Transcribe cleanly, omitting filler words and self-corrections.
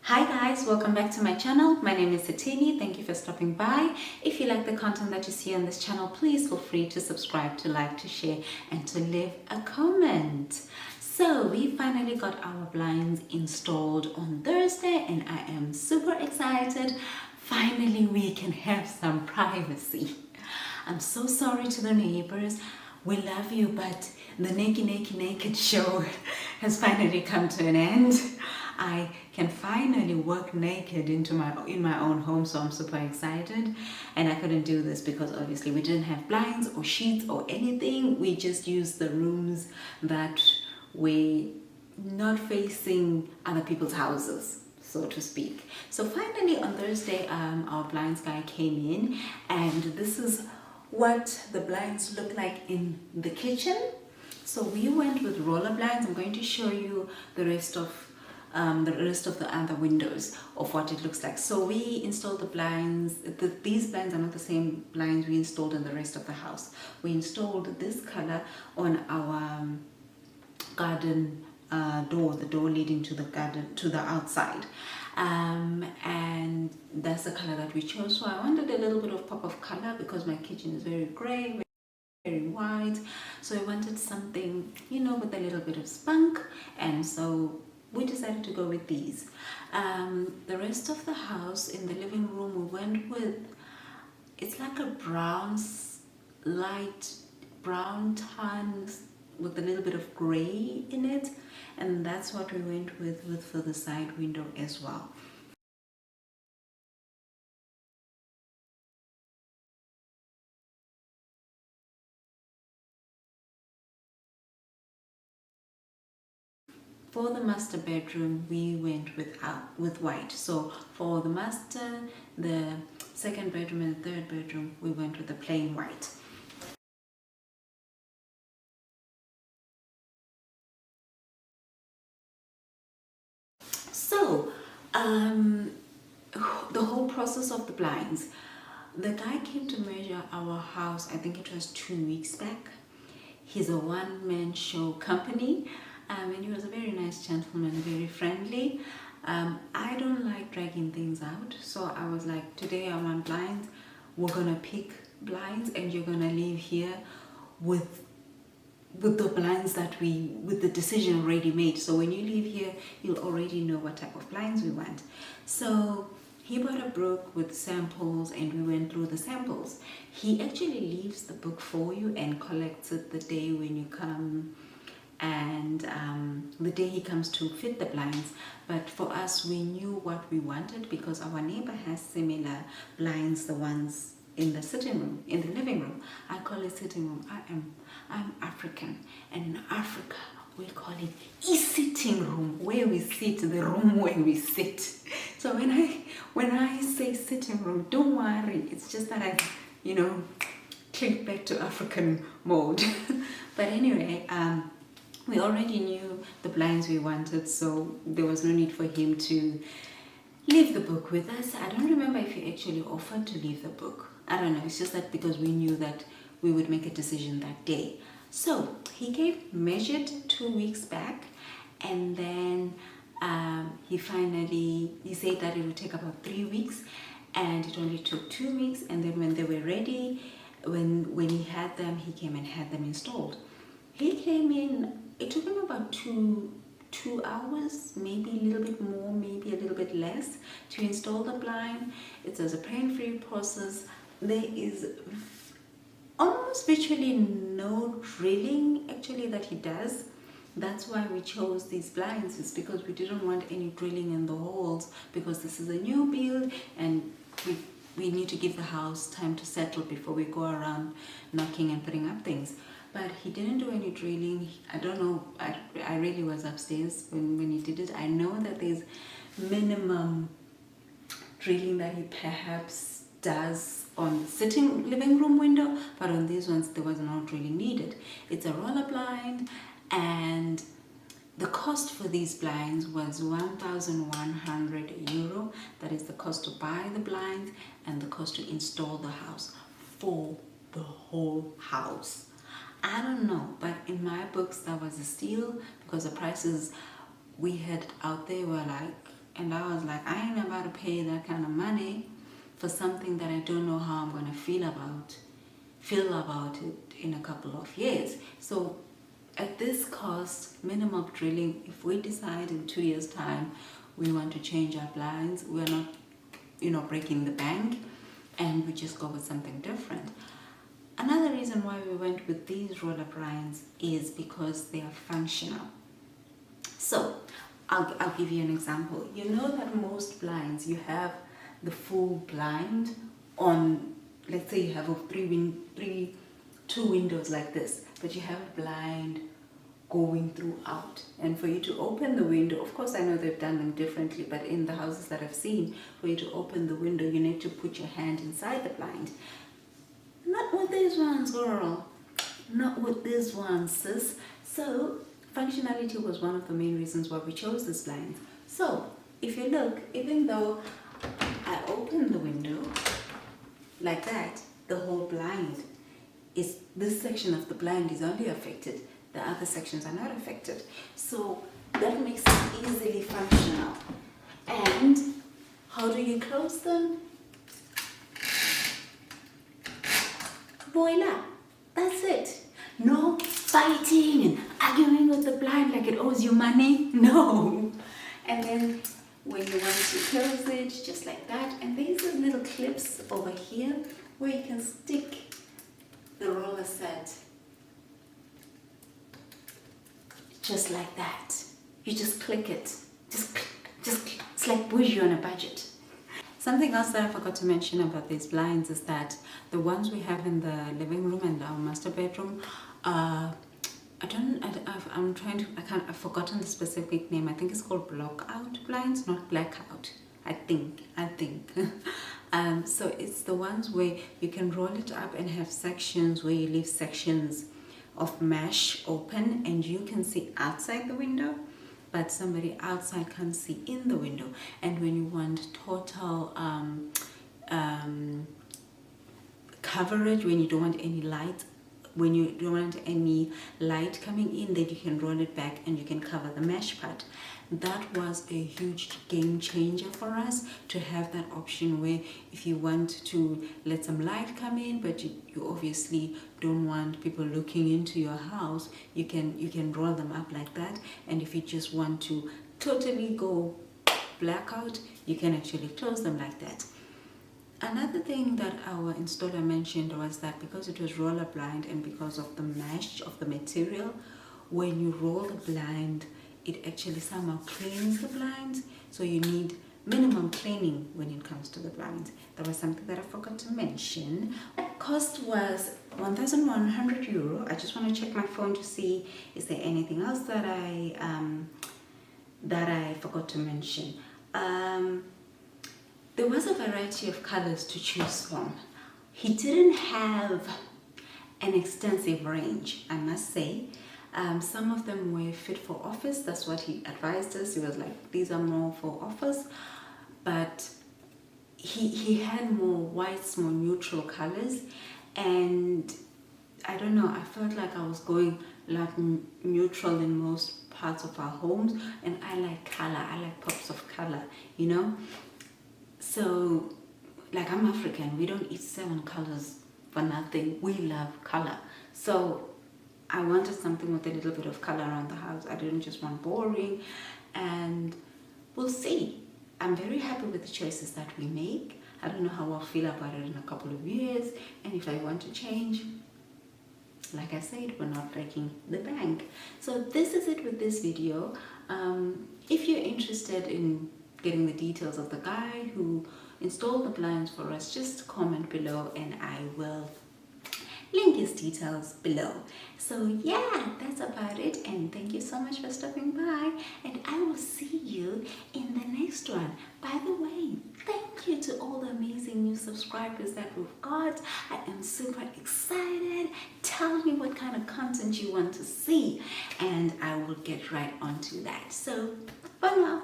Hi guys, welcome back to my channel. My name is Sithini. Thank you for stopping by. If you like the content that you see on this channel, please feel free to subscribe, to like, to share, and to leave a comment. So we finally got our blinds installed on Thursday and I am super excited. Finally, we can have some privacy. I'm so sorry to the neighbors. We love you, but the naked show has finally come to an end. I can finally work naked in my own home, so I'm super excited. And I couldn't do this because obviously we didn't have blinds or sheets or anything. We just used the rooms that were not facing other people's houses, so to speak. So finally on Thursday, our blinds guy came in, and this is what the blinds look like in the kitchen. So we went with roller blinds. I'm going to show you the rest of the other windows of what it looks like. So we installed the blinds. These blinds are not the same blinds we installed in the rest of the house. We installed this color on our garden door, the door leading to the garden, to the outside, and that's the color that we chose. So I wanted a little bit of pop of color because my kitchen is very gray, very white, so I wanted something, you know, with a little bit of spunk, and so we decided to go with these. The rest of the house, in the living room, we went with, it's like a brown, light brown tan with a little bit of gray in it, and that's what we went with for the side window as well. For the master bedroom, we went with white. So for the master, the second bedroom and the third bedroom, we went with the plain white. So the whole process of the blinds, the guy came to measure our house, I think it was 2 weeks back. He's a one-man show company, and he was a very nice gentleman, very friendly. I don't like dragging things out, so I was like, today I want blinds. We're gonna pick blinds, and you're gonna leave here with the blinds with the decision already made. So when you leave here, you'll already know what type of blinds we want. So he bought a book with samples, and we went through the samples. He actually leaves the book for you and collects it the day when you come, and the day he comes to fit the blinds. But for us, we knew what we wanted because our neighbor has similar blinds, the ones in the sitting room, in the living room. I call it sitting room. I'm African, and in Africa we call it sitting room, where we sit, the room where we sit. So when I say sitting room, don't worry, it's just that I, click back to African mode. But anyway, we already knew the blinds we wanted, so there was no need for him to leave the book with us. I don't remember if he actually offered to leave the book. I don't know, it's just that because we knew that we would make a decision that day. So he measured 2 weeks back, and then he said that it would take about 3 weeks, and it only took 2 weeks. And then when they were ready, when he had them, he came and had them installed. He came in, it took him about two hours, maybe a little bit more, maybe a little bit less, to install the blind. It was a pain-free process. There is almost virtually no drilling actually that he does. That's why we chose these blinds, is because we didn't want any drilling in the holes, because this is a new build and we need to give the house time to settle before we go around knocking and putting up things. But he didn't do any drilling. I don't know, I really was upstairs when he did it. I know that there's minimum drilling that he perhaps does on the sitting living room window, but on these ones there was no drilling needed. It's a roller blind, and the cost for these blinds was €1,100. That is the cost to buy the blinds and the cost to install the house for the whole house. I don't know, but in my books that was a steal, because the prices we had out there were like and I was like, I ain't about to pay that kind of money for something that I don't know how I'm going to feel about it in a couple of years. So at this cost, minimum drilling, if we decide in 2 years time we want to change our blinds, we're not, breaking the bank, and we just go with something different. Another reason why we went with these roller blinds is because they are functional. So I'll give you an example. You know that most blinds, you have the full blind on, let's say you have two windows like this, but you have a blind going throughout, and for you to open the window, of course I know they've done them differently, but in the houses that I've seen, for you to open the window you need to put your hand inside the blind. Not with these ones, girl. Not with these ones, sis. So functionality was one of the main reasons why we chose this blind. So if you look, even though I open the window like that, the whole blind is, this section of the blind is only affected, the other sections are not affected. So that makes it easily functional. And how do you close them? Voila, that's it. No fighting and arguing with the blind like it owes you money. No. And then when you want to close it, just like that. And these are little clips over here where you can stick the roller set just like that. You just click it. Just it's like bougie on a budget. Something else that I forgot to mention about these blinds is that the ones we have in the living room and our master bedroom, I've forgotten the specific name. I think it's called Blackout blinds, not Blackout. I think. So it's the ones where you can roll it up and have sections where you leave sections of mesh open and you can see outside the window, but somebody outside can't see in the window. And when you want total coverage, when you don't want any light, coming in, then you can roll it back and you can cover the mesh part. That was a huge game changer for us, to have that option where if you want to let some light come in, but you obviously don't want people looking into your house, you can roll them up like that. And if you just want to totally go blackout, you can actually close them like that. Another thing that our installer mentioned was that because it was roller blind and because of the mesh of the material, when you roll the blind, it actually somehow cleans the blinds. So you need minimum cleaning when it comes to the blinds. That was something that I forgot to mention. The cost was €1,100. I just want to check my phone to see is there anything else that I forgot to mention. There was a variety of colors to choose from. He didn't have an extensive range, I must say. Some of them were fit for office. That's what he advised us. He was like, these are more for office. But he had more whites, more neutral colors. And I don't know, I felt like I was going like neutral in most parts of our homes. And I like color. I like pops of color, you know. So, like, I'm African. We don't eat 7 colors for nothing. We love color. So I wanted something with a little bit of color around the house. I didn't just want boring. And we'll see. I'm very happy with the choices that we make. I don't know how I'll feel about it in a couple of years. And if I want to change, like I said, we're not breaking the bank. So this is it with this video. If you're interested in getting the details of the guy who installed the blinds for us, just comment below and I will link his details below. So yeah, that's about it, and thank you so much for stopping by, and I will see you in the next one. By the way, thank you to all the amazing new subscribers that we've got. I am super excited. Tell me what kind of content you want to see and I will get right onto that. So for now,